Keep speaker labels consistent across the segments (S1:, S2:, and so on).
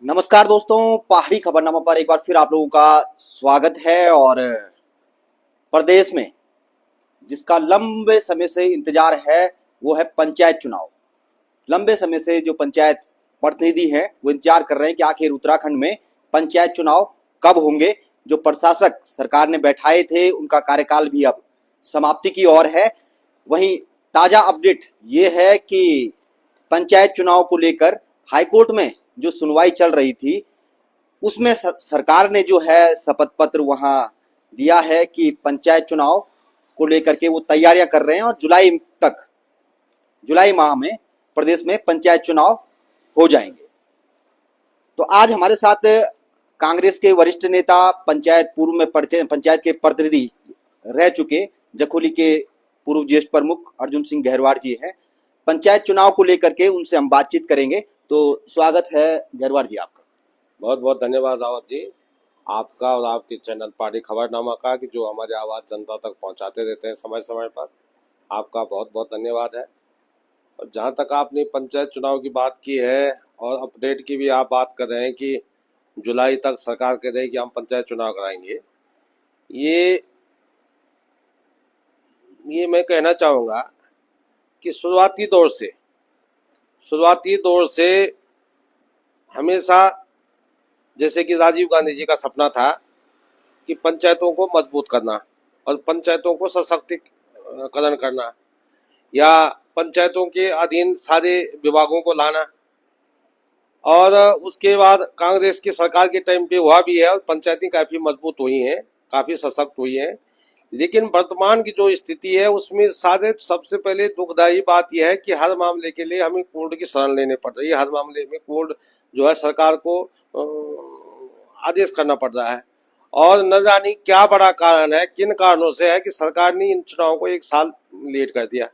S1: नमस्कार दोस्तों, पहाड़ी खबरनामा पर एक बार फिर आप लोगों का स्वागत है। और प्रदेश में जिसका लंबे समय से इंतजार है वो है पंचायत चुनाव। लंबे समय से जो पंचायत प्रतिनिधि हैं वो इंतजार कर रहे हैं कि आखिर उत्तराखंड में पंचायत चुनाव कब होंगे। जो प्रशासक सरकार ने बैठाए थे उनका कार्यकाल भी अब समाप्ति की ओर है। वहीं ताजा अपडेट ये है कि पंचायत चुनाव को लेकर हाईकोर्ट में जो सुनवाई चल रही थी उसमें सरकार ने जो है शपथ पत्र वहां दिया है कि पंचायत चुनाव को लेकर के वो तैयारियां कर रहे हैं और जुलाई माह में प्रदेश में पंचायत चुनाव हो जाएंगे। तो आज हमारे साथ कांग्रेस के वरिष्ठ नेता, पंचायत के प्रतिनिधि रह चुके जखोली के पूर्व ज्येष्ठ प्रमुख अर्जुन सिंह गहरवार जी हैं। पंचायत चुनाव को लेकर के उनसे हम बातचीत करेंगे। तो स्वागत है गहरवार जी आपका।
S2: बहुत बहुत धन्यवाद रावत जी, आपका और आपके चैनल पहाड़ी खबरनामा का कि जो हमारी आवाज़ जनता तक पहुंचाते रहते हैं समय समय पर। आपका बहुत बहुत धन्यवाद है। और जहां तक आपने पंचायत चुनाव की बात की है और अपडेट की भी आप बात कर रहे हैं कि जुलाई तक सरकार कह रही है कि हम पंचायत चुनाव कराएंगे, ये मैं कहना चाहूँगा कि शुरुआती दौर से हमेशा जैसे कि राजीव गांधी जी का सपना था कि पंचायतों को मजबूत करना और पंचायतों को सशक्तिकरण करना या पंचायतों के अधीन सारे विभागों को लाना। और उसके बाद कांग्रेस की सरकार के टाइम पे हुआ भी है और पंचायतें काफ़ी मजबूत हुई हैं, काफ़ी सशक्त हुई हैं। लेकिन वर्तमान की जो स्थिति है उसमें सारे सबसे पहले दुखदायी बात यह है कि हर मामले के लिए हमें कोर्ट की शरण लेने पड़ रही है। हर मामले में कोर्ट जो है सरकार को आदेश करना पड़ रहा है और न जाने क्या बड़ा कारण है, किन कारणों से है कि सरकार ने इन चुनावों को 1 साल लेट कर दिया।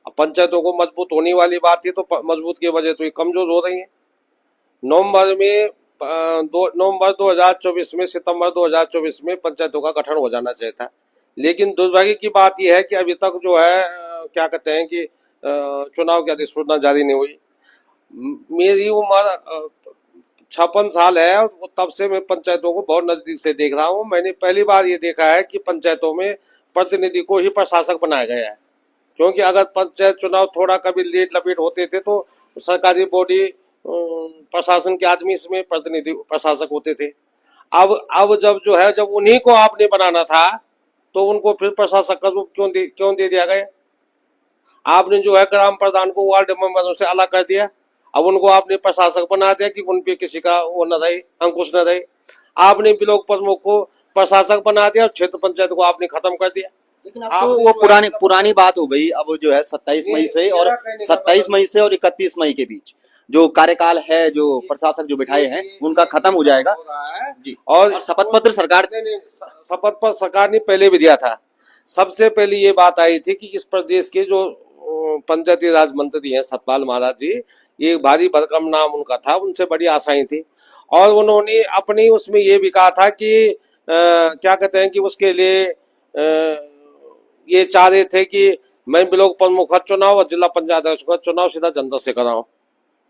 S2: अब पंचायतों को मजबूत होने वाली बात है तो मजबूत की वजह तो ये कमजोर हो रही है। नवंबर 2024 में, सितंबर 2024 में पंचायतों का गठन हो जाना चाहिए था। लेकिन दुर्भाग्य की बात यह है कि अभी तक जो है क्या कहते हैं कि चुनाव की अधिसूचना जारी नहीं हुई। मेरी उम्र 56 साल है और तब से मैं पंचायतों को बहुत नजदीक से देख रहा हूँ। मैंने पहली बार ये देखा है कि पंचायतों में प्रतिनिधि को ही प्रशासक बनाया गया है, क्योंकि अगर पंचायत चुनाव थोड़ा कभी लेट लपेट होते थे तो सरकारी बॉडी प्रशासन के आदमी इसमें प्रतिनिधि प्रशासक होते थे। अब जब उन्हीं को आपने बनाना था तो उनको फिर प्रशासक का रूप क्यों दे दिया गया। आपने जो है ग्राम प्रधान को वार्ड मेंबरों से अलग कर दिया, अब उनको आपने प्रशासक बना दिया कि उन पे किसी का वो न रहे, अंकुश न रहे। आपने ब्लॉक प्रमुख को प्रशासक बना दिया और क्षेत्र पंचायत को आपने खत्म कर दिया।
S1: लेकिन अब तो वो पुरानी बात हो गई। अब जो है 27 मई से और 31 मई के बीच जो कार्यकाल है, जो प्रशासक जो बिठाए हैं उनका खत्म हो जाएगा जी। और शपथ पत्र
S2: सरकार ने पहले भी दिया था। सबसे पहले ये बात आई थी कि इस प्रदेश के जो पंचायती राज मंत्री हैं सतपाल महाराज जी, ये भारी भरकम नाम उनका था, उनसे बड़ी आशाएं थी। और उन्होंने अपनी उसमें ये भी कहा था कि क्या कहते हैं कि उसके लिए ये चाह रहे थे कि मैं ब्लॉक प्रमुख का चुनाव और जिला पंचायत अध्यक्ष का चुनाव सीधा जनता से कराऊं।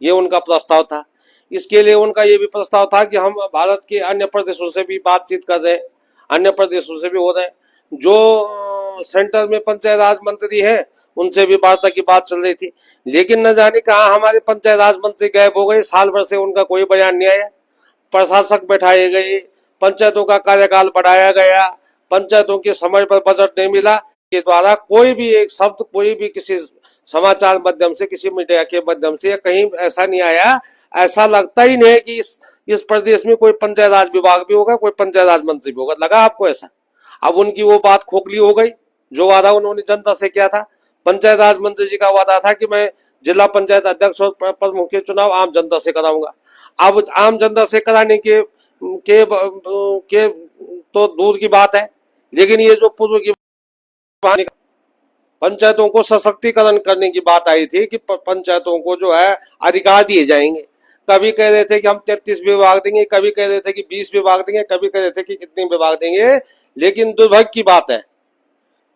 S2: ये उनका प्रस्ताव था। इसके लिए उनका ये भी प्रस्ताव था कि हम भारत के अन्य प्रदेशों से भी बातचीत कर रहे हैं, अन्य प्रदेशों से भी हो रहे हैं, जो सेंटर में पंचायत राज मंत्री है उनसे भी वार्ता की बात चल रही थी। लेकिन न जाने कहा हमारे पंचायत राज मंत्री गायब हो गए, साल भर से उनका कोई बयान नहीं आया। प्रशासक बैठाए गए, पंचायतों का कार्यकाल बढ़ाया गया, पंचायतों के समय पर बजट नहीं मिला। के द्वारा कोई भी एक शब्द, कोई भी किसी समाचार माध्यम से, किसी मीडिया के माध्यम से कहीं ऐसा नहीं आया। ऐसा लगता ही नहीं है कि इस प्रदेश में कोई पंचायत राज विभाग भी होगा, कोई पंचायत राज मंत्री भी होगा। लगा आपको ऐसा? अब उनकी वो बात खोखली हो गई। जो वादा उन्होंने जनता से किया था, पंचायत राज मंत्री जी का वादा था कि मैं जिला पंचायत अध्यक्ष और प्रमुख के चुनाव आम जनता से कराऊंगा। अब आम जनता से कराने के तो दूर की बात है, लेकिन ये जो पूर्व की पंचायतों को सशक्तिकरण करने की बात आई थी कि पंचायतों को जो है अधिकार दिए जाएंगे। कभी कह रहे थे कि हम 33 विभाग देंगे, कभी कह रहे थे कि 20 विभाग देंगे, कभी कह रहे थे कि कितने विभाग देंगे। लेकिन दुर्भाग्य की बात है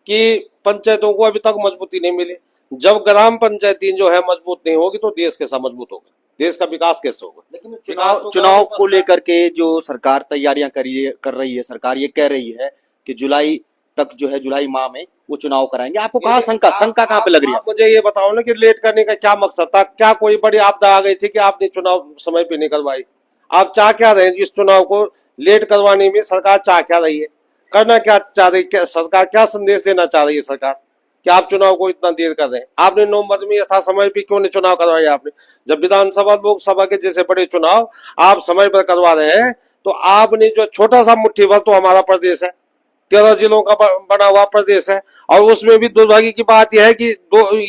S2: कि पंचायतों को अभी तक मजबूती नहीं मिली। जब ग्राम पंचायती जो है मजबूत नहीं होगी तो देश कैसा मजबूत होगा, देश का विकास कैसे होगा।
S1: लेकिन चुनाव को लेकर के जो सरकार तैयारियां कर रही है, सरकार ये कह रही है कि जुलाई तक जो है, जुलाई माह में वो चुनाव कराएंगे। आपको कहाँ शंका कहाँ पे लग रही है?
S2: आप मुझे ये बताओ ना कि लेट करने का क्या मकसद था, क्या कोई बड़ी आपदा आ गई थी कि आपने चुनाव समय पे नहीं करवाई? आप चाह क्या रहे हैं इस चुनाव को लेट करवाने में? सरकार चाह क्या रही है, करना क्या चाह रही है? सरकार क्या संदेश देना चाह रही है सरकार कि आप चुनाव को इतना देर कर रहे हैं? आपने नवंबर में यथा समय पे क्यों नहीं चुनाव करवाए? आपने जब विधानसभा लोकसभा के जैसे बड़े चुनाव आप समय पर करवा रहे हैं, तो आपने जो छोटा सा मुट्ठी भर तो हमारा प्रदेश है, 13 जिलों का बना हुआ प्रदेश है, और उसमें भी दुर्भाग्य की बात यह है कि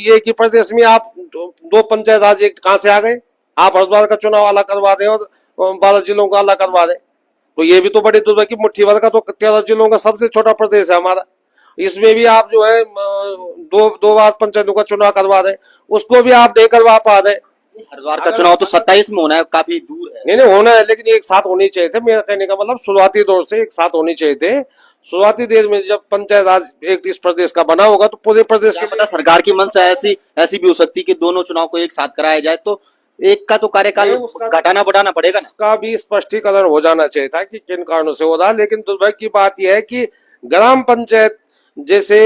S2: ये कि प्रदेश में आप दो पंचायत राज एक्ट कहां से आ गए? आप हरिद्वार का चुनाव अलग करवा दें और 12 जिलों का अलग करवा दें, तो ये भी तो बड़ी दुर्भाग्य की मुट्ठी भर का तो 13 जिलों का सबसे छोटा प्रदेश है हमारा, इसमें भी आप जो है दो बार पंचायतों का चुनाव करवा दें, उसको भी आप नहीं करवा पा रहे।
S1: हरिद्वार का चुनाव तो 27 में होना है, काफी दूर है।
S2: नहीं होना है, लेकिन एक साथ होने चाहिए थे। मेरा कहने का मतलब शुरुआती दौर से एक साथ होने चाहिए थे। शुरुआती देर में जब पंचायत राज एक इस प्रदेश का बना होगा तो पूरे प्रदेश के
S1: पता सरकार की मंशा ऐसी भी हो सकती है कि दोनों चुनाव को एक साथ कराया जाए, तो एक का तो कार्यकाल घटाना बढ़ाना पड़ेगा ना।
S2: उसका भी स्पष्टीकरण हो जाना चाहिए था कि किन कारणों से हो रहा है। लेकिन दुर्भाग्य की बात यह है कि ग्राम पंचायत जैसे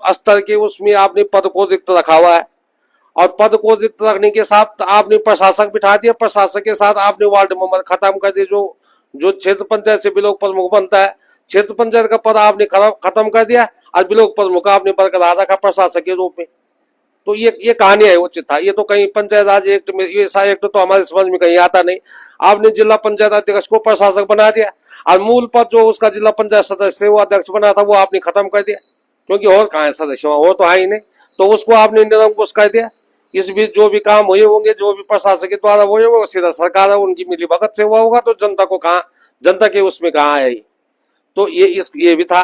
S2: स्तर के उसमें आपने पद को रिक्त रखा हुआ है, और पद को रिक्त रखने के साथ आपने प्रशासक बिठा दिया, प्रशासक के साथ आपने वार्ड मेंबर खत्म कर दिए। जो क्षेत्र पंचायत से ब्लॉक प्रमुख बनता है, क्षेत्र पंचायत का पद आपने खत्म कर दिया और ब्लॉक प्रमुख आपने बरकरार रखा प्रशासक के रूप में। तो ये कहानी है उचित था? ये तो कहीं पंचायत राज एक्ट में, ये सारा एक्ट तो हमारे समझ में कहीं आता नहीं। आपने जिला पंचायत अध्यक्ष को प्रशासक बना दिया, और मूल पद जो उसका जिला पंचायत सदस्य वो अध्यक्ष बना था वो आपने खत्म कर दिया, क्योंकि और कहाँ है सदस्य, और तो है ही नहीं, तो उसको आपने निरंकुश कर दिया। इस बीच जो भी काम हुए होंगे, जो भी प्रशासन के द्वारा हुए होंगे, सीधा सरकार है उनकी मिली भगत से हुआ होगा, तो जनता को कहाँ, जनता के उसमें कहाँ है? तो ये भी था।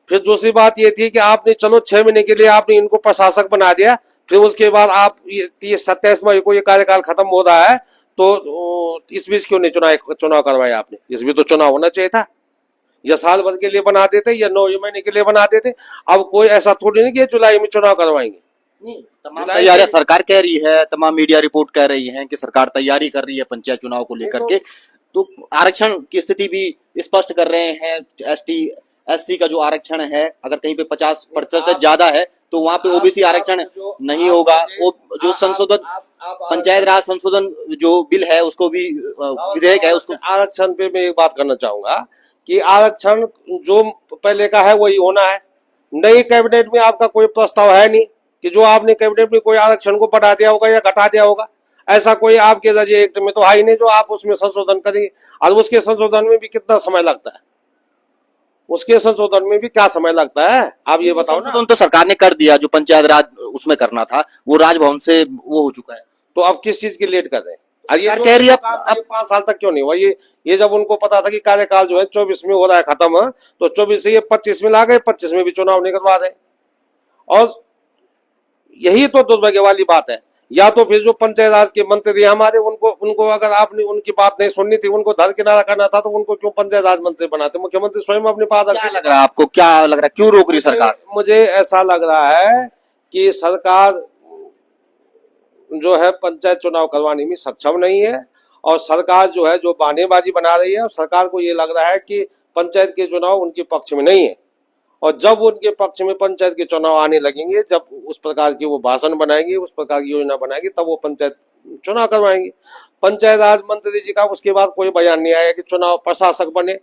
S2: फिर दूसरी बात ये थी कि आपने चलो 6 महीने के लिए आपने इनको प्रशासक बना दिया, फिर उसके बाद आप ये 27 मई को ये कार्यकाल खत्म हो रहा है, तो इस बीच क्यों नहीं चुनाव करवाया आपने? इस बीच तो चुनाव होना चाहिए था, या साल भर के लिए बना देते या 9 महीने के लिए बना देते। अब कोई ऐसा थोड़ी नहीं कि जुलाई में चुनाव करवाएंगे।
S1: तमाम तैयारियां सरकार कह रही है, तमाम मीडिया रिपोर्ट कह रही है कि सरकार तैयारी कर रही है पंचायत चुनाव को लेकर के, तो आरक्षण की स्थिति भी स्पष्ट कर रहे हैं। ST का जो आरक्षण है, अगर कहीं पे 50% से ज्यादा है तो वहां पे OBC आरक्षण नहीं होगा। वो जो संशोधन पंचायत राज संशोधन जो बिल है, उसको भी विधेयक है, उसको
S2: आरक्षण पे मैं एक बात करना चाहूंगा कि आरक्षण जो पहले का है वही होना है। नई कैबिनेट में आपका कोई प्रस्ताव है नहीं कि जो आपने कैबिनेट में कोई आरक्षण को बढ़ा दिया होगा या घटा दिया होगा, ऐसा कोई आपके राज्य एक्ट में तो है ही नहीं जो आप उसमें संशोधन करेंगे। और उसके संशोधन में भी कितना समय लगता है? उसके संशोधन में भी क्या समय लगता है, आप ये बताओ ना।
S1: तो सरकार ने कर दिया, जो पंचायत राज उसमें करना था वो राजभवन से वो हो चुका है,
S2: तो अब किस चीज की लेट कर रहे हैं? ये
S1: कह रही है
S2: अब 5 साल तक क्यों नहीं हुआ? ये जब उनको पता था कि कार्यकाल जो है 24 में हो रहा है खत्म, तो 24 से ये 25 में ला गए, 25 में भी चुनाव नहीं करवा रहे। और यही तो दुर्भाग्य वाली बात है। या तो फिर जो पंचायत राज के मंत्री हमारे, उनको अगर आपने उनकी बात नहीं सुननी थी, उनको दरकिनारा करना था, तो उनको क्यों पंचायत राज मंत्री बनाते? मुख्यमंत्री स्वयं अपने पास
S1: क्या लग रहा है आपको, क्या लग रहा है, क्यों रोक रही सरकार?
S2: मुझे ऐसा लग रहा है कि सरकार जो है पंचायत चुनाव करवाने में सक्षम नहीं है, और सरकार जो है जो बहानेबाजी बना रही है, और सरकार को ये लग रहा है कि पंचायत के चुनाव उनके पक्ष में नहीं है, और जब उनके पक्ष में पंचायत के चुनाव आने लगेंगे, जब उस प्रकार की वो भाषण बनाएंगे, उस प्रकार की योजना बनाएंगे, तब वो पंचायत चुनाव करवाएंगे। पंचायत राज मंत्री जी का उसके बाद कोई बयान नहीं आया कि चुनाव प्रशासक बने,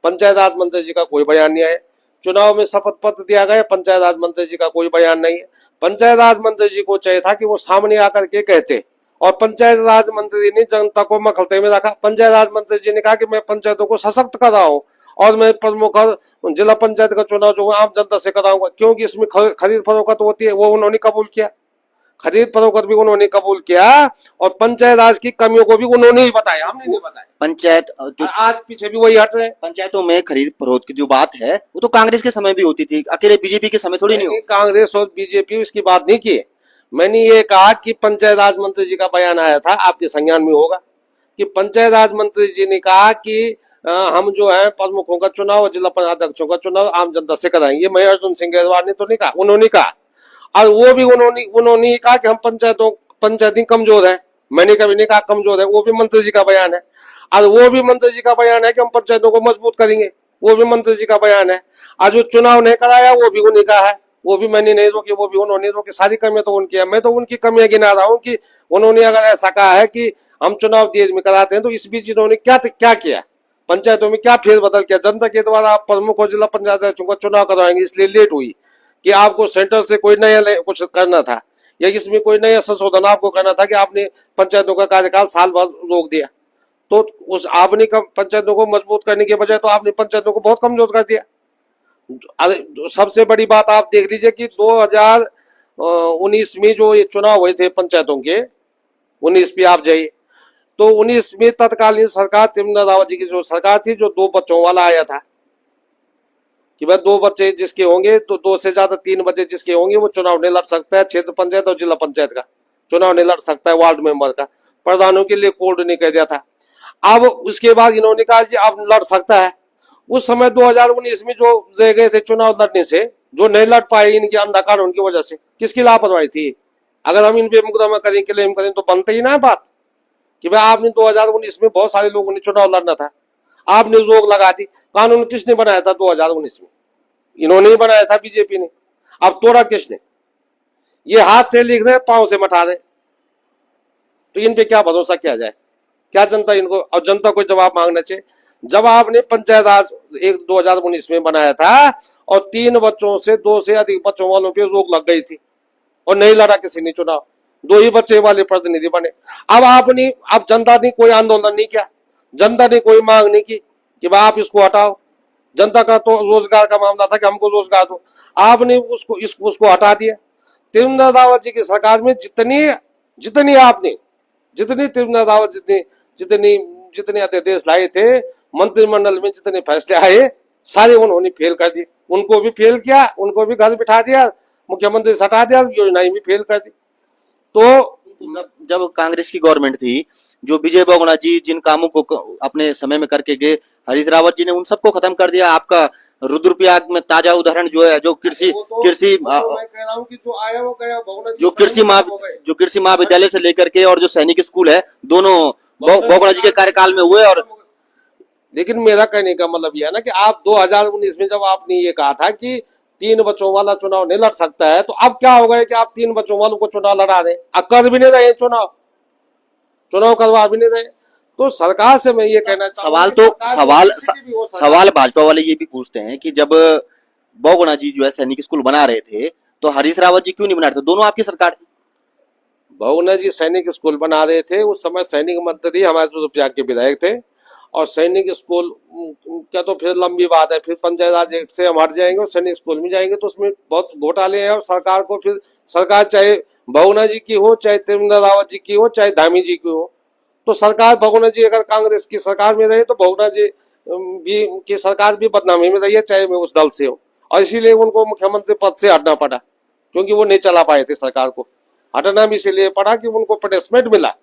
S2: पंचायत राज मंत्री जी का कोई बयान नहीं आया। चुनाव में शपथ पत्र दिया गया, पंचायत राज मंत्री जी का कोई बयान नहीं है। पंचायत राज मंत्री जी को चाहिए था कि वो सामने आकर के कहते, और पंचायत राज मंत्री ने जनता को मखलते में रखा। पंचायत राज मंत्री जी ने कहा कि मैं पंचायतों को सशक्त कर रहा हूँ, और मैं प्रमुख जिला पंचायत का चुनाव जो आम जनता से कराऊंगा, क्योंकि इसमें खरीद फरोख्त होती है, वो उन्होंने कबूल किया। खरीद फरोख्त भी उन्होंने कबूल किया, और पंचायत राज की कमियों को भी उन्होंने ही बताया, हमने नहीं बताया।
S1: पंचायत जो
S2: आज पीछे भी वही हट रहे हैं।
S1: पंचायतों में खरीद फरोख्त की जो बात है, वो तो कांग्रेस के समय भी होती थी, अकेले बीजेपी के समय थोड़ी नहीं।
S2: कांग्रेस और बीजेपी इसकी बात नहीं की। मैंने ये कहा कि पंचायत राज मंत्री जी का बयान आया था, आपके संज्ञान में होगा, कि पंचायत राज मंत्री जी ने कहा कि हम जो है प्रमुखों का चुनाव और जिला अध्यक्षों का चुनाव आम जनता से कराएंगे। मैं अर्जुन सिंह गहलोत ने तो नहीं कहा, उन्होंने कहा। और वो भी उन्होंने कहा कि हम पंचायती कमजोर है। मैंने कभी नहीं कहा कमजोर है, वो भी मंत्री जी का बयान है। और वो भी मंत्री जी का बयान है कि हम पंचायतों को मजबूत करेंगे, वो भी मंत्री जी का बयान है। आज जो चुनाव नहीं कराया वो भी उन्हीं का है, वो भी मैंने नहीं रोकी, वो भी उन्होंने रोकी। सारी कमियां तो उनकी है। मैं तो उनकी कमियां गिना रहा हूँ कि उन्होंने अगर ऐसा कहा है कि हम चुनाव देश में कराते हैं, तो इस बीच इन्होंने क्या किया, पंचायतों में क्या फेरबदल किया। जनता के द्वारा आप प्रमुख और जिला पंचायत का चुनाव करवाएंगे इसलिए लेट हुई कि आपको सेंटर से कोई नया कुछ करना था, या इसमें कोई नया संशोधन आपको करना था कि आपने पंचायतों का कार्यकाल साल भर रोक दिया। तो उस आपने पंचायतों को मजबूत करने के बजाय तो आपने पंचायतों को बहुत कमजोर कर दिया। सबसे बड़ी बात आप देख लीजिए कि 2019 में जो ये चुनाव हुए थे पंचायतों के, 19 पे आप जाइए तो 19 में तत्कालीन सरकार त्रिवेंद्र रावत जी की जो सरकार थी, जो 2 बच्चों वाला आया था कि भाई 2 बच्चे जिसके होंगे, तो 2 से ज्यादा 3 बच्चे जिसके होंगे वो चुनाव नहीं लड़ सकता है। क्षेत्र पंचायत और जिला पंचायत का चुनाव नहीं लड़ सकता है, वार्ड मेंबर का। प्रधानों के लिए कोड नहीं कह दिया था। अब उसके बाद इन्होंने कहा जी अब लड़ सकता है। उस समय 2019 में जो रह गए थे चुनाव लड़ने से, जो नहीं लड़ पाए इनके अंधा कानून की वजह से, किसकी लापरवाही थी? अगर हम इन पे मुकदमा करें, क्लेम करें, तो बनते ही ना बात कि भाई आपने 2019 में बहुत सारे लोगों ने चुनाव लड़ना था, आपने रोक लगा दी। कानून किसने बनाया था 2019 में? इन्होंने ही बनाया था, बीजेपी ने। अब तोड़ा किसने? ये हाथ से लिख रहे, पांव से मटा रहे। तो इन पे क्या भरोसा किया जाए? क्या जनता इनको, और जनता को जवाब मांगना चाहिए। जब आपने पंचायत राज 2019 में बनाया था और 3 बच्चों से 2 से अधिक बच्चों वालों पे रोक लग गई थी और नहीं लड़ा किसी ने चुनाव, 2 ही बच्चे वाले प्रतिनिधि बने। अब जनता ने कोई आंदोलन नहीं किया, जनता ने कोई मांग नहीं की कि भाई आप इसको हटाओ। जनता का तो रोजगार का मामला था कि हमको रोजगार दो, आपने उसको हटा दिया। त्रिवेंद्र रावत जी की सरकार में जितनी त्रिवेंद्र रावत जितनी जितने अध्यादेश लाए थे, मंत्रिमंडल में जितने फैसले आए, सारे उन्होंने फेल कर दिए। उनको भी फेल किया, उनको भी घर बिठा दिया, मुख्यमंत्री से हटा दिया, योजनाएं भी फेल कर दी। तो
S1: जब कांग्रेस की गवर्नमेंट थी, जो विजय बहुगुणा जी जिन कामों को अपने समय में करके गए, हरीश रावत जी ने उन सबको खत्म कर दिया। आपका रुद्रप्रयाग में ताजा उदाहरण जो है, जो कृषि
S2: मैं कह रहा हूं कि जो आया वो गया,
S1: जो कृषि महाविद्यालय से लेकर के और जो सैनिक स्कूल है, दोनों बहुगुणा जी के कार्यकाल में हुए। और
S2: लेकिन मेरा कहने का मतलब यह है ना कि आप 2019 में जब आपने ये कहा था कि 3 बच्चों वाला चुनाव नहीं लड़ सकता है, तो अब क्या हो गया कि आप 3 बच्चों वालों को चुनाव लड़ा रहे, अब कर भी नहीं रहे, चुनाव करवा भी नहीं रहे। तो सरकार से मैं ये कहना
S1: सवाल भाजपा वाले ये भी पूछते हैं कि जब बहुगुणा जी जो है सैनिक स्कूल बना रहे थे, तो हरीश रावत जी क्यों नहीं बना रहे थे? दोनों आपकी सरकार थी।
S2: बहुगुणा जी सैनिक स्कूल बना रहे थे, उस समय सैनिक मंत्री हमारे रुद्रप्रयाग के विधायक थे। और सैनिक स्कूल क्या, तो फिर लंबी बात है, फिर पंचायत राज एक्ट से हम हट जाएंगे और सैनिक स्कूल में जाएंगे, तो उसमें बहुत घोटाले हैं। और सरकार को फिर, सरकार चाहे बहुगुणा जी की हो, चाहे त्रिवेंद्र रावत जी की हो, चाहे धामी जी की हो, तो सरकार, बहुगुणा जी अगर कांग्रेस की सरकार में रहे तो बहुगुणा जी भी की सरकार भी बदनामी में रही है, चाहे मैं उस दल से हो। और इसीलिए उनको मुख्यमंत्री पद से हटना पड़ा, क्योंकि वो नहीं चला पाए थे सरकार को। हटना भी इसीलिए पड़ा कि उनको पनिशमेंट मिला।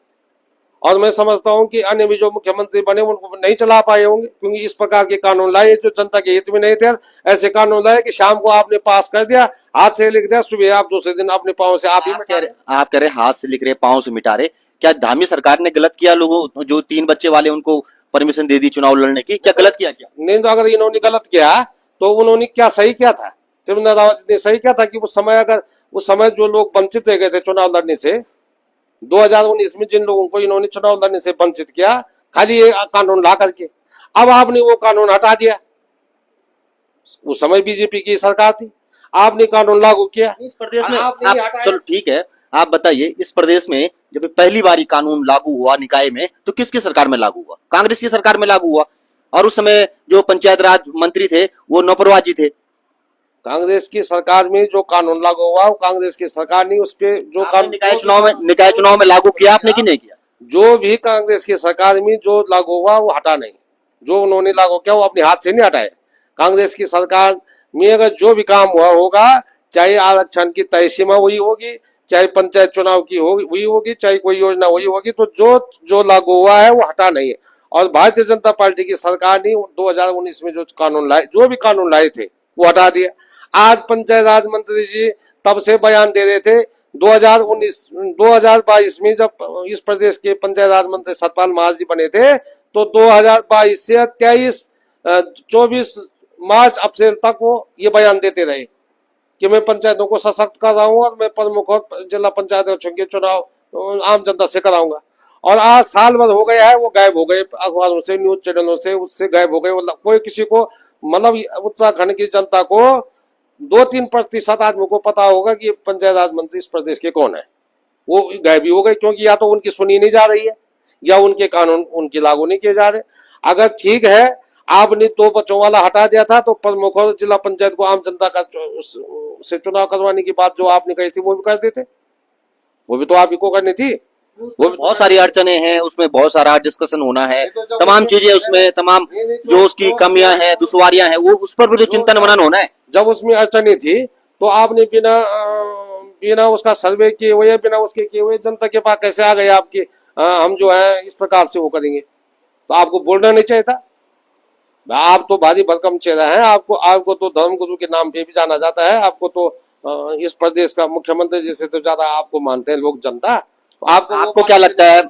S2: और मैं समझता हूं कि अन्य भी जो मुख्यमंत्री बने उनको नहीं चला पाए होंगे, क्योंकि इस प्रकार के कानून लाए जो जनता के हित में नहीं थे। ऐसे कानून लाए कि शाम को आपने पास कर दिया, हाथ से लिख दिया, सुबह आप दूसरे दिन अपने पांव से आप
S1: कह रहे हाथ से लिख रहे, पांव से मिटा रहे। क्या धामी सरकार ने गलत किया? लोगों जो 3 बच्चे वाले उनको परमिशन दे दी चुनाव लड़ने की, क्या गलत किया? क्या
S2: नहीं, तो अगर इन्होंने गलत किया तो उन्होंने क्या सही किया था? त्रिवेंद्र रावत ने सही किया था कि उस समय जो लोग वंचित रह गए थे चुनाव लड़ने से, 2019 में जिन लोगों को इन्होंने चुनाव लड़ने से वंचित किया, खाली ये कानून ला करके, अब आपने वो कानून हटा दिया। उस समय बीजेपी की सरकार थी, आपने कानून लागू किया
S1: इस प्रदेश में। चलो ठीक है, आप बताइए, इस प्रदेश में जब पहली बार कानून लागू हुआ निकाय में, तो किसकी सरकार में लागू हुआ? कांग्रेस की सरकार में लागू हुआ। और उस समय जो पंचायत राज मंत्री थे वो नौपरवाह जी थे।
S2: कांग्रेस की सरकार में जो कानून लागू हुआ वो कांग्रेस की सरकार नहीं, उस पे जो कानून
S1: निकाय चुनाव में लागू किया आपने कि नहीं किया?
S2: जो भी कांग्रेस की सरकार में जो लागू हुआ वो हटा नहीं, जो उन्होंने लागू किया वो अपने हाथ से नहीं हटाए। कांग्रेस की सरकार में अगर जो भी काम हुआ होगा, चाहे आरक्षण की तय सीमा हुई होगी, चाहे पंचायत चुनाव की हुई होगी, चाहे कोई योजना हुई होगी, तो जो लागू हुआ है वो हटा नहीं है। और भारतीय जनता पार्टी की सरकार ने 2019 में जो भी कानून लाए थे वो हटा दिया। आज पंचायत राज मंत्री जी तब से बयान दे रहे थे 2022 में जब इस प्रदेश के पंचायत राज मंत्री सतपाल महाराज जी बने थे, तो 2022 से 24 मार्च अप्रैल तक वो ये बयान देते रहे कि मैं पंचायतों को सशक्त कर रहा हूं और मैं प्रमुख और जिला पंचायत अध्यक्षों के चुनाव आम जनता से कराऊंगा। और आज साल भर हो गया है, वो गायब हो गए अखबारों से, न्यूज चैनलों से, उससे गायब हो गए। कोई किसी को मतलब उत्तराखंड की जनता को 2-3% आदमी को पता होगा कि पंचायत राज मंत्री इस प्रदेश के कौन है। वो गायब ही हो गए, क्योंकि या तो उनकी सुनी नहीं जा रही है या उनके कानून उनकी लागू नहीं किए जा रहे। अगर ठीक है आपने 2 बच्चों वाला हटा दिया था, तो प्रमुख और जिला पंचायत को आम जनता का से चुनाव करवाने की बात जो आपने कही थी वो भी कर देते, वो भी तो आप ही को करनी थी। वो
S1: बहुत सारी अड़चने हैं उसमें, बहुत सारा डिस्कशन होना है, तमाम चीजें उसमें, तमाम जो उसकी कमियां हैं, दुश्वारियां हैं, वो उस पर भी तो चिंतन मनन होना है।
S2: जब उसमें अड़चने थी तो आपने बिना उसका सर्वे किए हुए, बिना उसके किए हुए जनता के पास कैसे आ गए आपके हम जो है इस प्रकार से वो करेंगे। तो आपको बोलना नहीं चाहिए था। आप तो भारी भरकम चेहरा है, आपको तो धर्मगुरु के नाम पे भी जाना जाता है। आपको तो इस प्रदेश का मुख्यमंत्री जैसे तो ज्यादा आपको मानते हैं लोग, जनता।
S1: आपको क्या लगता है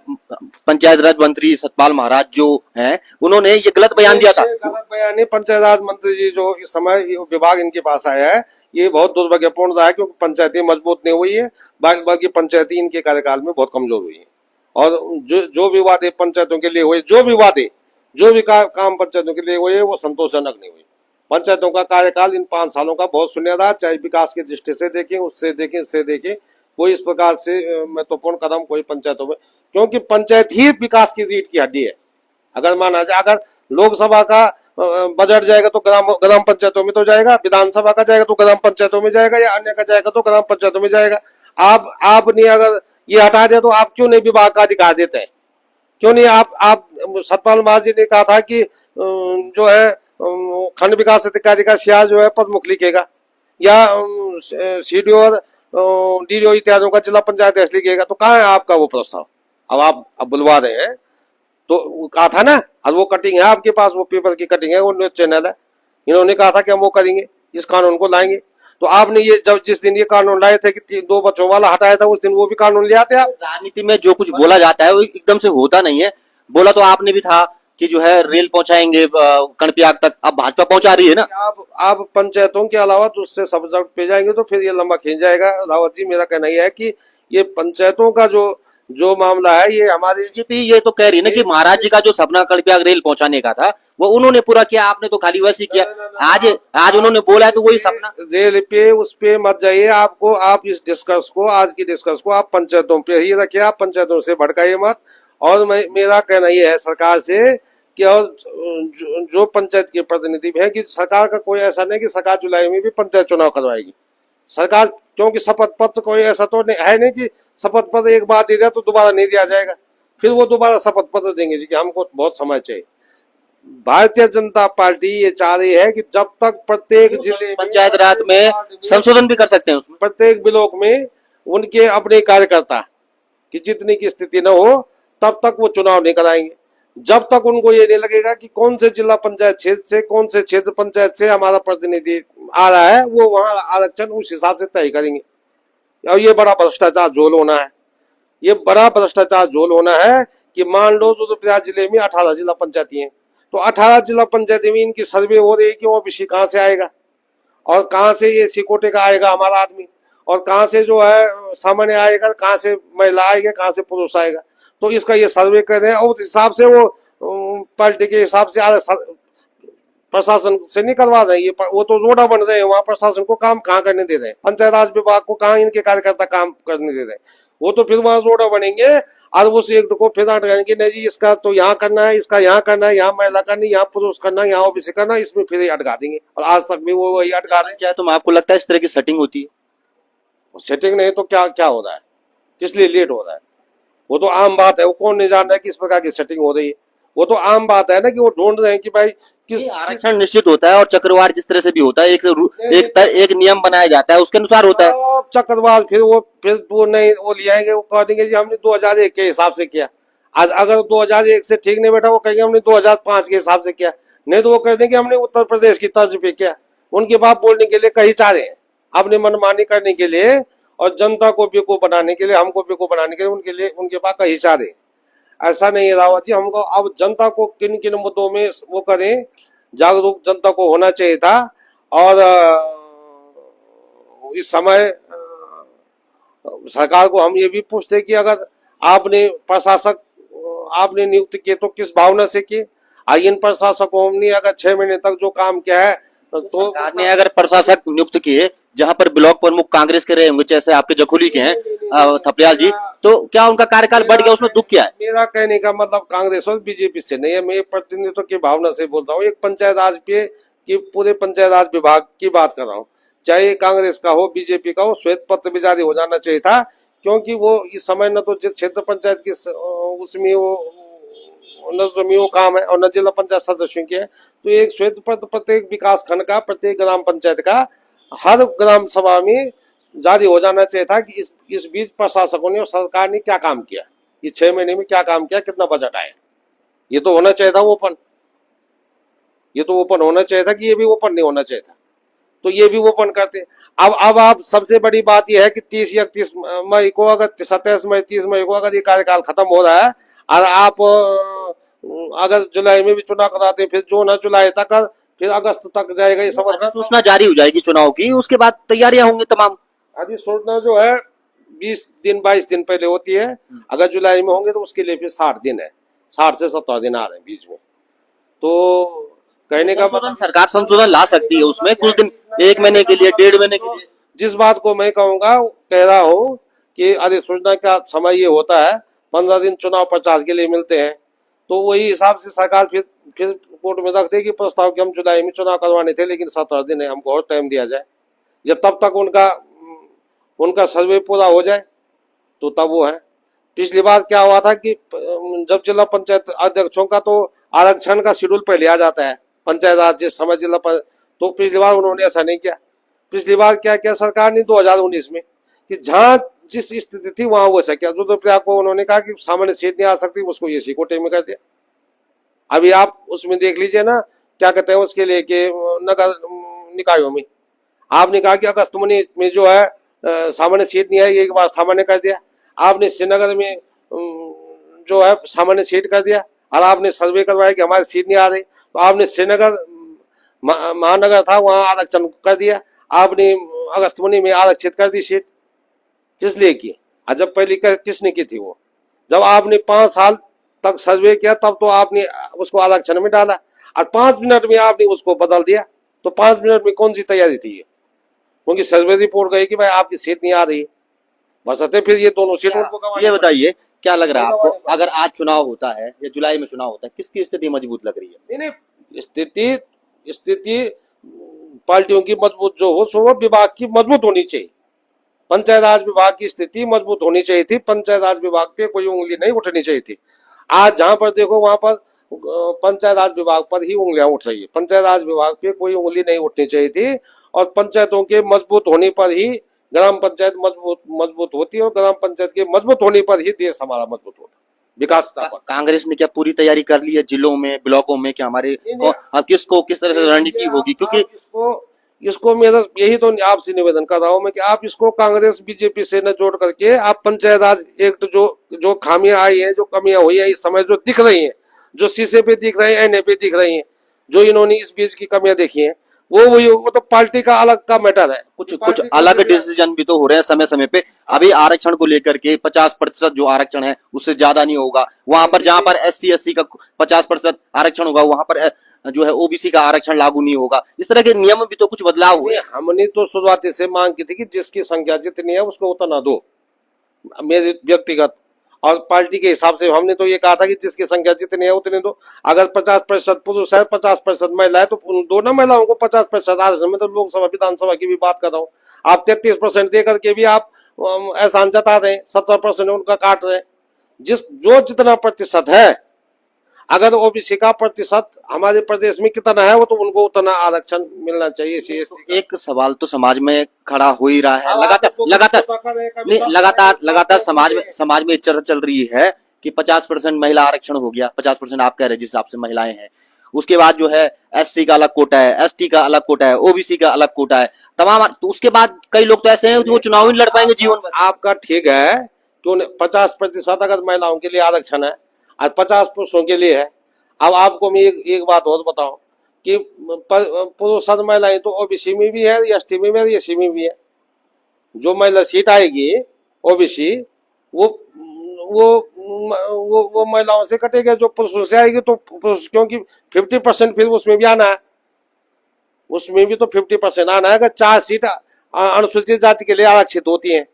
S1: पंचायत राज मंत्री सतपाल महाराज जो हैं उन्होंने ये गलत बयान दिया था?
S2: गलत बयान नहीं। पंचायत राज मंत्री जी जो इस समय विभाग इनके पास आया है, ये बहुत दुर्भाग्यपूर्ण रहा है, क्योंकि पंचायतें मजबूत नहीं हुई है, बाकी पंचायतें इनके कार्यकाल में बहुत कमजोर हुई है। और जो भी वादे पंचायतों के लिए हुए, जो भी काम पंचायतों के लिए हुए, वो संतोषजनक नहीं हुए। पंचायतों का कार्यकाल इन 5 सालों का बहुत शून्य रहा, चाहे विकास की दृष्टि से देखें, उससे देखें, इससे देखें, कोई इस प्रकार से महत्वपूर्ण कदम कोई पंचायतों में, क्योंकि पंचायत ही विकास की रीढ़ की हड्डी है। अगर माना जाए, अगर लोकसभा का बजट जाएगा तो ग्राम पंचायतों में तो जाएगा, विधानसभा का जाएगा तो ग्राम पंचायतों में जाएगा, या अन्य का जाएगा तो ग्राम पंचायतों में जाएगा। आपने अगर ये हटा दिया तो आप क्यों नहीं विभाग का अधिकार देते हैं? क्यों नहीं आप सतपाल महाराज जी ने कहा था कि जो है खंड विकास अधिकारी का सियार जो है प्रमुख लिखेगा, या सीडीओ और डीडीओ इत्यादियों का जिला पंचायत अध्यक्ष लिखेगा। तो कहाँ है आपका वो प्रस्ताव? अब आप बुलवा रहे हैं, तो कहा था ना, अब वो कटिंग है आपके पास, वो पेपर की कटिंग है, वो न्यूज चैनल है, इन्होंने कहा था कि हम वो करेंगे, इस कानून को लाएंगे। तो आपने ये जिस दिन ये कानून लाए थे कि 2 बच्चों वाला हटाया था, उस दिन वो भी कानून ले आते आप।
S1: राजनीति में जो कुछ बोला जाता है वो एकदम से होता नहीं है। बोला तो आपने भी था कि जो है रेल पहुंचाएंगे कणपियाग तक, अब भाजपा पहुंचा रही है ना।
S2: आप पंचायतों के अलावा दूसरे सब्जेक्ट पे जाएंगे तो फिर ये लंबा खींच जाएगा। रावत जी, मेरा कहना यह है कि ये पंचायतों का जो मामला है, ये हमारी
S1: बीजेपी ये तो कह रही है ना कि महाराज जी का जो सपना कणपियाग रेल पहुंचाने का था वो उन्होंने पूरा किया, आपने तो खाली वैसे किया। आज उन्होंने बोला है तो वही सपना।
S2: रेल पे उस पे मत जाइए। आप इस डिस्कस को, आज की डिस्कस को आप पंचायतों पे ही रखिए, आप पंचायतों से भड़काइए मत। और मेरा कहना यह है सरकार से कि और जो पंचायत के प्रतिनिधि है, कि सरकार का कोई ऐसा नहीं कि सरकार जुलाई में भी पंचायत चुनाव करवाएगी। सरकार, क्योंकि शपथ पत्र कोई ऐसा तो है नहीं कि शपथ पत्र एक बार दे दिया तो दोबारा नहीं दिया जाएगा, फिर वो दोबारा शपथ पत्र देंगे जी कि हमको बहुत समय चाहिए। भारतीय जनता पार्टी ये चाह रही है कि जब तक प्रत्येक जिले
S1: पंचायत राज में संशोधन भी कर सकते हैं, उसमें
S2: प्रत्येक ब्लॉक में उनके अपने कार्यकर्ता की जितनी की स्थिति न हो तब तक वो चुनाव नहीं कराएंगे, जब तक उनको ये नहीं लगेगा कि कौन से जिला पंचायत क्षेत्र से, कौन से क्षेत्र पंचायत से हमारा प्रतिनिधि आ रहा है, वो वहां आरक्षण उस हिसाब से तय करेंगे। और ये बड़ा भ्रष्टाचार झोल होना है, ये बड़ा भ्रष्टाचार झोल होना है कि मान लो रुद्रप्रयाग जिले में 18 जिला पंचायती हैं, तो 18 जिला पंचायती में इनकी सर्वे हो रही है कि ओबीसी कहाँ से आएगा, और कहाँ से ये कोटे का आएगा हमारा आदमी, और कहाँ से जो है सामान्य आएगा, कहाँ से महिला आएगा, कहाँ से पुरुष आएगा। तो इसका ये सर्वे कर रहे हैं, और उस हिसाब से वो पार्टी के हिसाब से प्रशासन से नहीं करवा रहे हैं। वो तो रोड़ा बन रहे हैं, वहां प्रशासन को काम कहाँ करने दे रहे हैं, पंचायत राज विभाग को कहाँ इनके कार्यकर्ता काम करने दे रहे हैं। वो तो फिर वहां रोड़ा बनेंगे और उस एक को फिर अटकाएंगे, नहीं जी इसका तो यहाँ करना है, इसका यहाँ करना है, यहाँ महिला करनी, यहाँ पुरुष करना, यहाँ ओबीसी करना, इसमें फिर अटका देंगे। और आज तक भी वो वही अटका रहे हैं।
S1: क्या तुम आपको लगता है इस तरह की सेटिंग होती है?
S2: सेटिंग नहीं तो क्या हो रहा है, किस लिए लेट हो रहा है? वो तो आम बात है, वो कौन नहीं जान रहा है कि इस प्रकार की सेटिंग हो रही है। वो तो आम बात है ना कि वो ढूंढ रहे हैं कि भाई किस
S1: आरक्षण निश्चित होता है और चक्रवार जिस तरह से भी होता है, एक नियम बनाया जाता है, उसके अनुसार होता है।
S2: चक्रवार फिर वो नहीं, वो ले आएंगे, वो कह देंगे जी हमने 2001 के हिसाब से किया। आज अगर 2001 से ठीक नहीं बैठा, वो कहेंगे हमने 2005 के हिसाब से किया, नहीं तो वो कह देंगे हमने उत्तर प्रदेश की तर्ज पे किया। उनके बाप बोलने के लिए कहीं चाह रहे हैं, अपनी मनमानी करने के लिए और जनता को बेवकूफ बनाने के लिए, हमको बेवकूफ बनाने के लिए उनके पास कहीं चाह रहे हैं। ऐसा नहीं है रावत जी, हमको अब जनता को किन किन मुद्दों में वो करें, जागरूक जनता को होना चाहिए था। और इस समय सरकार को हम ये भी पूछते कि अगर आपने प्रशासक आपने नियुक्त किए तो किस भावना से किए। इन प्रशासकों ने अगर 6 महीने तक जो काम किया है तो
S1: सरकार ने अगर प्रशासक नियुक्त किए जहां पर ब्लॉक प्रमुख कांग्रेस के रहे होंगे, जैसे आपके जखोली के हैं थपलियाल जी, तो क्या उनका कार्यकाल बढ़ गया, उसमें दुख क्या है?
S2: मेरा कहने का मतलब कांग्रेस और बीजेपी से नहीं है, मैं प्रतिनिधित्व की भावना से बोलता हूँ। एक पंचायत राज पे कि पूरे पंचायत राज विभाग की बात कर रहा हूँ, चाहे कांग्रेस का हो बीजेपी का हो, श्वेत पत्र भी जारी हो जाना चाहिए था। क्योंकि वो इस समय न तो क्षेत्र पंचायत की उसमें वो काम है और न जिला पंचायत सदस्यों की है। तो एक श्वेत पत्र प्रत्येक विकास खंड का, प्रत्येक ग्राम पंचायत का, हर ग्राम सभा में जारी हो जाना चाहिए था कि इस बीच प्रशासकों ने और सरकार ने क्या काम किया, ये 6 महीने में क्या काम किया, कितना बजट आया। ये तो होना चाहिए था ओपन, ये तो ओपन होना चाहिए था कि ये भी ओपन नहीं होना चाहिए था, तो ये भी ओपन करते। अब आप सबसे बड़ी बात यह है कि 30 या 30 मई को अगर 27 मई 30 मई को अगर ये कार्यकाल खत्म हो रहा है और आप अगर जुलाई में भी चुनाव कराते, फिर जो ना जुलाई तक फिर अगस्त तक जाएगा, ये समझ
S1: सूचना जारी हो जाएगी चुनाव की, उसके बाद तैयारियां होंगी तमाम।
S2: अधिसूचना जो है 20 दिन 22 दिन पहले होती है, अगर जुलाई में होंगे तो उसके लिए फिर 60 दिन है, 60 से 70 दिन आ रहे हैं बीच में। तो कहने का मतलब
S1: सरकार संशोधन ला सकती है उसमें कुछ दिन, 1 महीने के लिए, 1.5 महीने के लिए।
S2: जिस बात को मैं कहूंगा कह रहा हूँ कि अधिसूचना का समय ये होता है 15 दिन चुनाव प्रचार के लिए मिलते हैं, तो वही हिसाब से सरकार फिर कोर्ट में रख देगी प्रस्ताव कि हम जुलाई में चुनाव करवाने थे लेकिन 17 दिन है, हमको और टाइम दिया जाए, जब तब तक उनका सर्वे पूरा हो जाए तो तब वो है। पिछली बार क्या हुआ था कि जब जिला पंचायत अध्यक्षों का तो आरक्षण का शेड्यूल पहले आ जाता है पंचायत राज जिस समय तो पिछली बार उन्होंने ऐसा नहीं किया। पिछली बार क्या किया सरकार ने 2019 में कि जहां जिस स्थिति थी वहां वो ऐसा किया। रुद्रप्रयाग को उन्होंने कहा कि सामान्य सीट नहीं आ सकती, उसको एसी कोटे में कर दिया। अभी आप उसमें देख लीजिए ना क्या कहते हैं उसके लिए कि नगर निकायों में आपने कहा कि अगस्त में जो है सामान्य सीट नहीं है, एक बार सामान्य कर दिया। आपने श्रीनगर में जो है सामान्य सीट कर दिया और आपने सर्वे करवाया कि हमारी सीट नहीं आ रही, तो आपने श्रीनगर महानगर था वहां आरक्षण कर दिया, आपने अगस्त में आरक्षित कर दी सीट। किस लिए की? जब पहले किसने की थी वो? जब आपने 5 साल तक सर्वे किया तब तो आपने उसको आरक्षण में डाला और 5 मिनट में आपने उसको बदल दिया। तो 5 मिनट में कौन सी तैयारी थी ये? क्योंकि सर्वे रिपोर्ट गई कि भाई आपकी सीट नहीं आ रही, बसते फिर ये दोनों सीट उनको।
S1: ये बताइए क्या लग रहा है आपको, अगर आज चुनाव होता है या जुलाई में चुनाव होता है, किसकी स्थिति मजबूत लग रही है?
S2: नहीं, स्थिति पार्टियों की मजबूत जो हो सो वो विभाग की मजबूत होनी चाहिए। पंचायत राज विभाग की स्थिति मजबूत होनी चाहिए थी, पंचायत राज विभाग पे कोई उंगली नहीं उठनी चाहिए थी। आज जहां पर देखो वहां पर पंचायत राज विभाग पर ही उंगलियां उठ रही है, पंचायत राज विभाग पे कोई उंगली नहीं उठनी चाहिए थी। और पंचायतों के मजबूत होने पर ही ग्राम पंचायत मजबूत होती है और ग्राम पंचायत के मजबूत होने पर ही देश हमारा मजबूत होता है, विकास।
S1: कांग्रेस ने क्या पूरी तैयारी कर ली है जिलों में, ब्लॉकों में कि हमारे अब किस तरह से रणनीति होगी? क्योंकि
S2: इसको मेरा यही तो आपसे निवेदन कर रहा हूं मैं कि आप इसको कांग्रेस बीजेपी से न जोड़ करके आप पंचायत राज एक्ट जो खामियां आई हैं, जो कमियां हुई हैं इस समय जो दिख रही हैं, जो शीशे पे दिख रही हैं, आईने पे दिख रही हैं, जो इन्होंने इस बीच की कमियां देखी हैं, वो तो पार्टी का अलग का मैटर है।
S1: कुछ अलग डिसीजन भी तो हो रहे हैं समय समय पे। अभी आरक्षण को लेकर के 50% जो आरक्षण है उससे ज्यादा नहीं होगा, वहां पर जहां पर ST SC का 50% आरक्षण होगा वहां पर जो है OBC का आरक्षण लागू नहीं होगा। इस तरह के नियम भी तो कुछ बदलाव हुए।
S2: हमने तो शुरुआती से मांग की थी कि जिसकी संख्या जितनी है उसको उतना दो, मेरे व्यक्तिगत और पार्टी के हिसाब से हमने तो ये कहा था कि जिसकी संख्या जितनी है उतनी दो। अगर 50% पुरुष है 50% महिला है तो दो ना महिलाओं को 50% आरक्षण। में तो लोकसभा विधानसभा की भी बात कर रहा हूँ। आप 33% दे करके भी आप एहसान जता रहे हैं, 70% उनका काट रहे हैं। जो जितना प्रतिशत है, अगर OBC का प्रतिशत हमारे प्रदेश में कितना है वो तो उनको उतना आरक्षण मिलना चाहिए।
S1: एक सवाल तो समाज में खड़ा हो ही रहा है, लगातार समाज में चर्चा चल रही है कि 50% महिला आरक्षण हो गया, 50% आप कह रहे हैं जिस हिसाब से महिलाएं हैं, उसके बाद जो है एससी का अलग कोटा है, एसटी का अलग कोटा है, ओबीसी का अलग कोटा है, तमाम। तो उसके बाद कई लोग तो ऐसे हैं जो चुनाव ही नहीं लड़ पाएंगे जीवन भर।
S2: आपका ठीक है, क्यों 50% अगर महिलाओं के लिए आरक्षण है, आज 50 पुरुषों के लिए है। अब आपको मैं एक बात और बताऊं कि पुरुष और महिलाएं तो ओबीसी में भी है, एसटी में भी है, एससी में भी है। जो महिला सीट आएगी ओबीसी, वो वो महिलाओं से कटेगा। जो पुरुषों से आएगी तो पुरुष, क्योंकि 50% फिर उसमें भी आना है, उसमें भी तो 50% आना है। अगर 4 सीट अनुसूचित जाति के लिए आरक्षित होती हैं,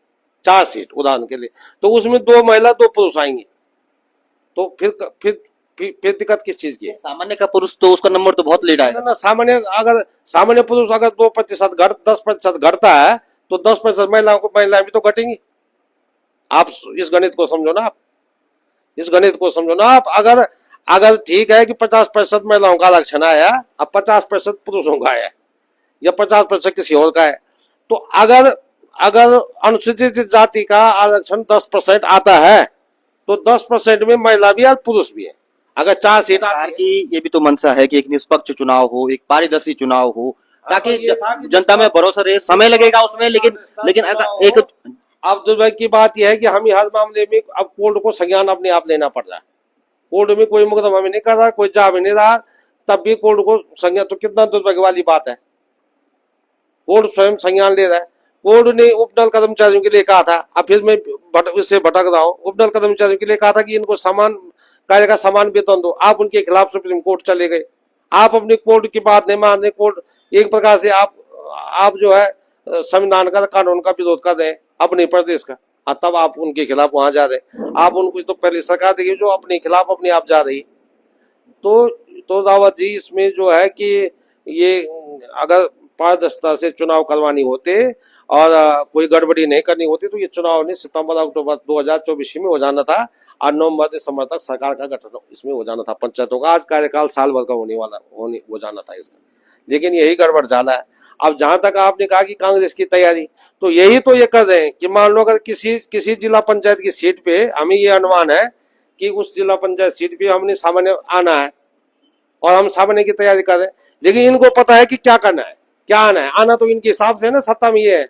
S2: 4 सीट उदाहरण के लिए, तो उसमें 2 महिला 2 पुरुष आएंगे, तो फिर दिक्कत किस चीज की है?
S1: सामान्य का पुरुष तो उसका नंबर तो बहुत लेट आएगा
S2: ना, सामान्य पुरुष अगर 2% 10% घटता है, तो 10% महिलाएं भी तो घटेंगी। आप इस गणित को समझो ना, आप इस गणित को समझो ना। आप अगर ठीक है कि 50% महिलाओं का आरक्षण आया, अब 50% पुरुषों का आया, या 50% किसी और का है, तो अगर अनुसूचित जाति का आरक्षण 10% आता है, तो 10% में महिला भी और पुरुष भी है। अगर 4 सीट
S1: सरकार की ये भी तो मंशा है कि एक निष्पक्ष चुनाव हो, एक पारदर्शी चुनाव हो, ताकि जनता में भरोसा रहे। समय लगेगा उसमें, लेकिन अगर एक
S2: अब दुर्भाग्य की बात यह है कि हम हर मामले में अब कोर्ट को संज्ञान अपने आप लेना पड़ रहा है। कोर्ट में कोई मुकदमा में नहीं कर रहा, कोई जा भी नहीं रहा, तब भी कोर्ट को संज्ञान, तो कितना दुर्भाग्य वाली बात है। कोर्ट स्वयं संज्ञान ले रहा है। कोर्ट ने उपनल कर्मचारियों के लिए कहा था, अब फिर मैं इससे भटक रहा हूँ, उपनल कर्मचारियों के लिए कहा था कि इनको समान कार्य का समान वेतन दो। आप उनके खिलाफ सुप्रीम कोर्ट चले गए। आप अपनी कोर्ट की बात नहीं मान रहे। कोर्ट एक प्रकार से आप जो है संविधान का, कानून का विरोध कर रहे हैं अपने प्रदेश का, तब आप उनके खिलाफ वहां जा रहे। आप उनको तो पहले सरकार देखिए जो अपने खिलाफ अपने आप जा रही। तो रावत जी, इसमें जो है कि ये अगर पारदर्शिता से चुनाव करवानी होते और कोई गड़बड़ी नहीं करनी होती, तो ये चुनाव ने सितंबर अक्टूबर 2024 में हो जाना था, और नवंबर दिसंबर तक सरकार का गठन इसमें हो जाना था, पंचायतों का। आज कार्यकाल साल भर का हो जाना था इसका, लेकिन यही गड़बड़ झाला है। अब जहां तक आपने कहा कि कांग्रेस की तैयारी, तो यही तो ये कर रहे हैं कि मान लो अगर किसी जिला पंचायत की सीट पे हमें ये अनुमान है कि उस जिला पंचायत सीट पे हमने सामान्य आना है, और हम सामान्य की तैयारी कर रहे हैं, लेकिन इनको पता है कि क्या करना है, क्या आना है। आना तो इनके हिसाब से ना, सत्ता में ये है,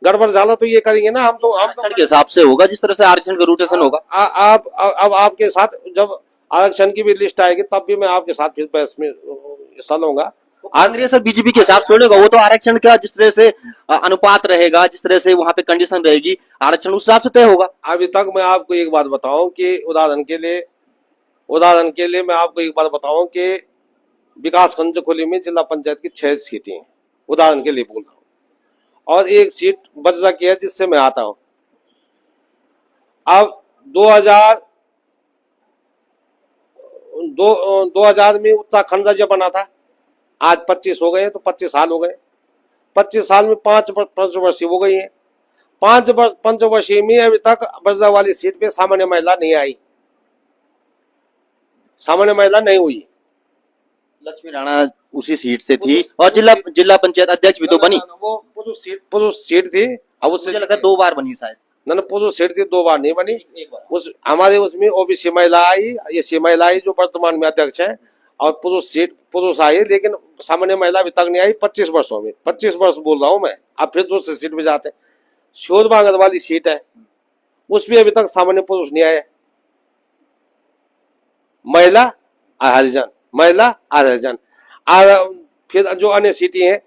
S2: गड़बड़ झाला तो ये करेंगे ना। हम तो
S1: के हिसाब से होगा, जिस तरह से आरक्षण का रोटेशन होगा।
S2: अब आपके साथ जब आरक्षण की भी लिस्ट आएगी, तब भी मैं आपके साथ फिर बहस में हिस्सा लूंगा।
S1: कांग्रेस और बीजेपी के हिसाब छोड़ेगा, वो तो आरक्षण का जिस तरह से अनुपात रहेगा, जिस तरह से वहां पे कंडीशन रहेगी, आरक्षण उस हिसाब से तय होगा।
S2: अभी तक मैं आपको एक बात बताऊं कि उदाहरण के लिए मैं आपको एक बात बताऊं कि विकासखंड जखोली में जिला पंचायत की 6 सीटें हैं, उदाहरण के लिए बोल रहा हूँ, और 1 सीट बजरा की है जिससे मैं आता हूं। अब 2000 में उत्तराखंड राज्य बना था, आज 25 हो गए, तो 25 साल हो गए। 25 साल में 5 पंचवर्षीय हो गई है। 5 पंचवर्षीय में अभी तक बजरा वाली सीट पे सामान्य महिला नहीं आई, सामान्य महिला नहीं हुई।
S1: लक्ष्मी राणा उसी सीट से थी, और जिला पंचायत अध्यक्ष भी तो बनी।
S2: वो पुरुष सीट थी। अब उससे
S1: मुझे लगा 2 बार बनी शायद।
S2: ना, पुरुष सीट थी, 2 बार नहीं बनी। उस हमारे उसमें ओबीसी महिला आई, एससी महिला आई जो वर्तमान में अध्यक्ष है, और पुरुष आई, लेकिन सामान्य महिला अभी तक नहीं आई 25 वर्षों में। 25 वर्ष बोल रहा हूं मैं। अब फिर दूसरी सीट पे जाते हैं, शोरबागर वाली सीट है, उसमें अभी तक सामान्य पुरुष नहीं आए। महिला हरिजन, महिला हरिजन। और फिर जो अन्य सीटें हैं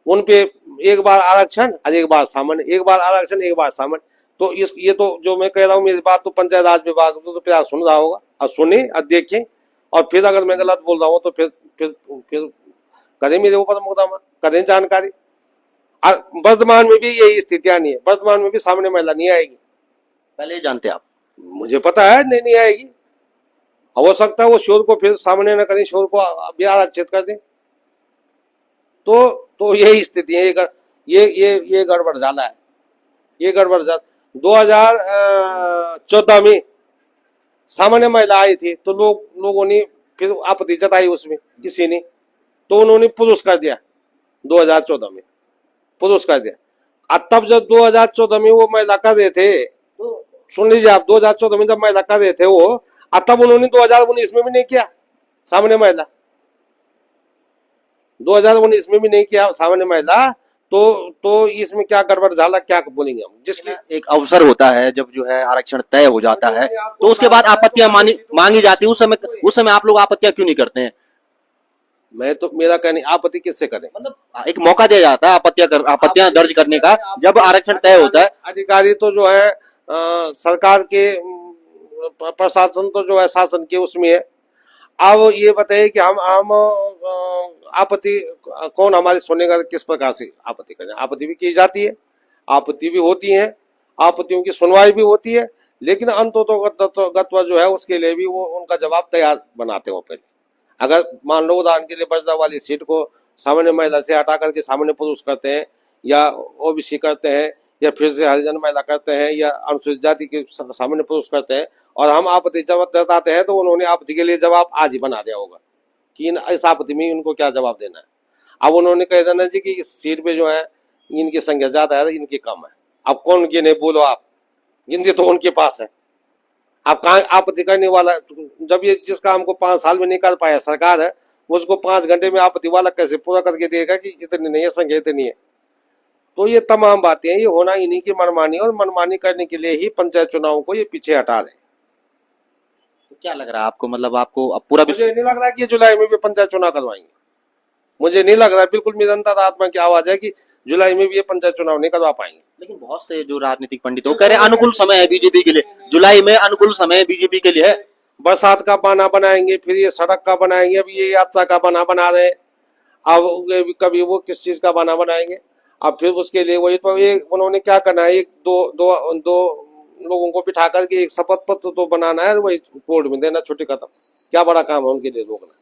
S2: उन पे एक बार आरक्षण और एक बार सामान्य, एक बार आरक्षण एक बार सामान्य। तो ये तो जो मैं कह रहा हूँ, मेरी बात तो पंचायत राज विभाग तो फिर सुन रहा होगा, और सुने और देखें, और फिर अगर मैं गलत बोल रहा हूँ तो फिर करें मेरे ऊपर मुकदमा, करें जानकारी। वर्तमान में भी यही स्थितियां नहीं है, वर्तमान में भी सामान्य महिला नहीं आएगी।
S1: पहले ही जानते आप?
S2: मुझे पता है नहीं आएगी। हो सकता है वो शोर को फिर सामान्य न करें, शोर को भी आरक्षित कर दें। तो यही स्थिति है। ये गड़बड़ झाला है, ये गड़बड़ झाला। 2014 में सामान्य महिला आई थी, तो लोगों ने फिर आपत्ति जताई उसमें, किसी ने, तो उन्होंने पुरुष कर दिया। 2014 में पुरुष कर दिया। तब जब 2014 में वो महिला कर रहे थे, तो सुन लीजिए आप, 2014 में जब महिला कर रहे थे वो, तब उन्होंने 2019 में भी नहीं किया सामान्य महिला। 2019 में भी नहीं किया सामान्य महिला, तो इसमें क्या गड़बड़ झाला, क्या बोलेंगे हम? जिसकी
S1: एक अवसर होता है जब जो है आरक्षण तय हो जाता है तो उसके बाद आपत्तियां मांगी जाती है, उस समय आप लोग आपत्तियां क्यों नहीं करते हैं?
S2: मैं तो, मेरा कहने, आपत्ति किससे करें?
S1: मतलब एक मौका दिया जाता है आपत्तियां दर्ज करने का जब आरक्षण तय होता है।
S2: अधिकारी तो जो है सरकार के प्रशासन तो जो है शासन के उसमें है। अब ये बताइए कि हम आपत्ति कौन हमारी सुनने का, किस प्रकार से आपत्ति करें? आपत्ति भी की जाती है, आपत्ति भी होती है, आपत्तियों की सुनवाई भी होती है, लेकिन अंततोगत्वा जो है उसके लिए भी वो उनका जवाब तैयार बनाते हो पहले। अगर मान लो उदाहरण के लिए बर्जा वाली सीट को सामान्य महिला से हटा करके सामान्य पुरुष करते हैं, या ओबीसी करते हैं, या फिर से हरिजन महिला करते हैं, या अनुसूचित जाति के सामान्य पुरुष करते हैं, और हम आपत्ति जताते हैं, तो उन्होंने आपत्ति के लिए जवाब आज ही बना दिया होगा कि इस आपत्ति में उनको क्या जवाब देना है। अब उन्होंने कह देना जी कि इस सीट पे जो है इनकी संख्या ज्यादा है, इनकी कम है। अब कौन गिने, बोलो आप, गिनती तो उनके पास है। आप कहाँ आपत्ति करने वाला? जब ये जिस काम को 5 साल में नहीं कर पाया सरकार है, उसको 5 घंटे में आपत्ति वाला कैसे पूरा करके देगा कि इतनी नहीं है, संख्या इतनी है? तो ये तमाम बातें हैं, ये होना इन्हीं की मनमानी, और मनमानी करने के लिए ही पंचायत चुनाव को ये पीछे हटा रहे।
S1: तो क्या लग रहा है आपको, मतलब आपको अब पूरा
S2: मुझे नहीं लग रहा कि जुलाई में भी पंचायत चुनाव करवाएंगे। मुझे नहीं लग रहा, बिल्कुल मेरी अंतरात्मा की आवाज है कि जुलाई में भी ये पंचायत चुनाव नहीं करवा पाएंगे।
S1: लेकिन बहुत से जो राजनीतिक पंडित वो कह रहे हैं अनुकूल समय है बीजेपी के लिए, जुलाई में अनुकूल समय है बीजेपी के लिए है।
S2: बरसात का बाना बनाएंगे, फिर ये सड़क का बनाएंगे, अब ये यात्रा का बाना बना रहे हैं, अब कभी वो किस चीज का बाना बनाएंगे। अब फिर उसके लिए वही तो ये उन्होंने क्या करना है, एक दो लोगों को बिठा करके एक शपथ पत्र तो बनाना है, वही कोर्ट में देना, छुट्टी खत्म। क्या बड़ा काम है उनके लिए रोकना?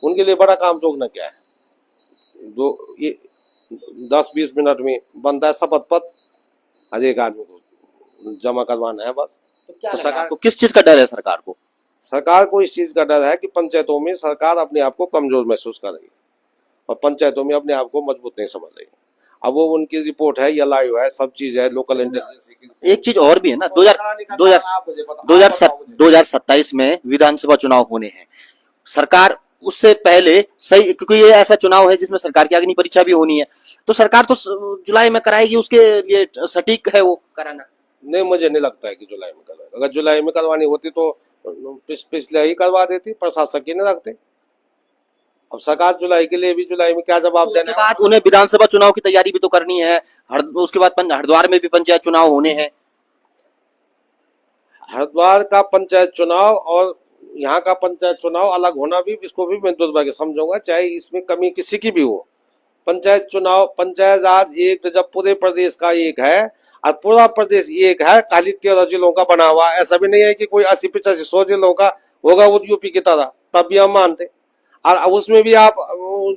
S2: उनके लिए बड़ा काम रोकना क्या है? 10-20 मिनट में बनता है शपथ पत्र, हर एक आदमी को जमा करवाना है बस।
S1: तो सरकार को किस चीज का डर है?
S2: सरकार को इस चीज का डर है कि पंचायतों में सरकार अपने आप को कमजोर महसूस कर रही है, और पंचायतों में अपने आप को मजबूत नहीं समझ रही। अब वो उनकी रिपोर्ट है या लाइव है, सब चीज है, लोकल इंटेलिजेंस की।
S1: एक चीज और भी है ना, 2027 में विधानसभा चुनाव होने हैं। सरकार उससे पहले सही, क्योंकि ये ऐसा चुनाव है जिसमें सरकार की अग्नि परीक्षा भी होनी है, तो सरकार तो जुलाई में कराएगी, उसके लिए सटीक है वो कराना।
S2: नहीं, मुझे नहीं लगता है कि जुलाई में करवाएगी। अगर जुलाई में करवानी होती तो पिछले ही करवा देती, प्रशासक ही नहीं रखते। अब सरकार जुलाई के लिए भी जुलाई में क्या जवाब देना?
S1: उसके बाद उन्हें विधानसभा चुनाव की तैयारी भी तो करनी है, उसके बाद हरिद्वार में भी पंचायत चुनाव होने हैं।
S2: हरिद्वार का पंचायत चुनाव और यहाँ का पंचायत चुनाव अलग होना भी, इसको भी मैं दुर्भाग्य समझूंगा, चाहे इसमें कमी किसी की भी हो। पंचायत चुनाव, पंचायत राज एक जब पूरे प्रदेश का एक है, और पूरा प्रदेश एक है, खाली 13 जिलों का बना हुआ, ऐसा भी नहीं है कि कोई 80-85-100 जिलों का होगा वो यूपी की तरह, तब भी हम मानते। और उसमें भी आप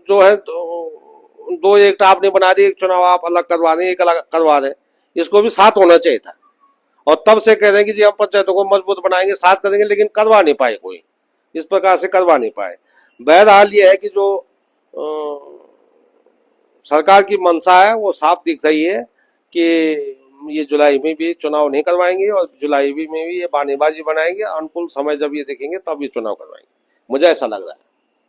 S2: जो है 2-1 आपने बना दी, एक चुनाव आप अलग करवा दें, एक अलग करवा दें, इसको भी साथ होना चाहिए था। और तब से कह रहे हैं कि जी हम पंचायतों को मजबूत बनाएंगे, साथ करेंगे, लेकिन करवा नहीं पाए, कोई इस प्रकार से करवा नहीं पाए। बहरहाल ये है कि जो सरकार की मंशा है वो साफ दिख रही है कि ये जुलाई में भी चुनाव नहीं करवाएंगे, और जुलाई में भी ये बानेबाजी बनाएंगे, अनुकूल समय जब ये देखेंगे तब ये चुनाव करवाएंगे, मुझे ऐसा लग रहा है।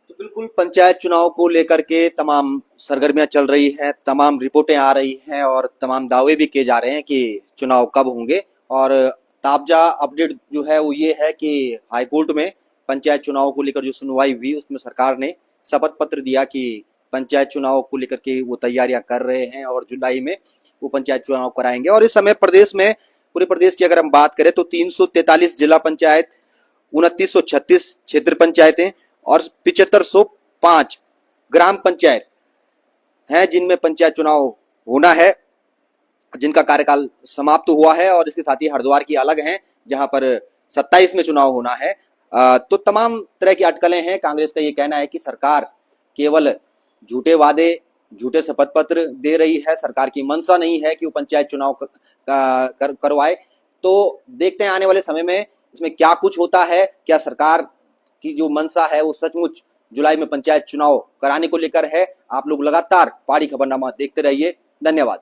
S1: तो बिल्कुल पंचायत चुनाव को लेकर के तमाम सरगर्मियां चल रही हैं, तमाम रिपोर्टें आ रही हैं, और तमाम दावे भी किए जा रहे हैं कि चुनाव कब होंगे। और ताजा अपडेट जो है वो ये है कि हाईकोर्ट में पंचायत चुनाव को लेकर जो सुनवाई हुई उसमें सरकार ने शपथ पत्र दिया कि पंचायत चुनाव को लेकर के वो तैयारियां कर रहे हैं और जुलाई में वो पंचायत चुनाव कराएंगे। और इस समय प्रदेश में, पूरे प्रदेश की अगर हम बात करें तो 343 जिला पंचायत, 2936 क्षेत्र पंचायतें और 7505 ग्राम पंचायत हैं जिनमें पंचायत चुनाव होना है, जिनका कार्यकाल समाप्त हुआ है। और इसके साथ ही हरिद्वार की अलग हैं जहां पर 27 में चुनाव होना है। तो तमाम तरह की अटकलें हैं। कांग्रेस का ये कहना है कि सरकार केवल झूठे वादे, झूठे शपथ पत्र दे रही है, सरकार की मंशा नहीं है कि वो पंचायत चुनाव करवाए। तो देखते हैं आने वाले समय में इसमें क्या कुछ होता है, क्या सरकार की जो मंशा है वो सचमुच जुलाई में पंचायत चुनाव कराने को लेकर है। आप लोग लगातार पहाड़ी खबरनामा देखते रहिए। धन्यवाद।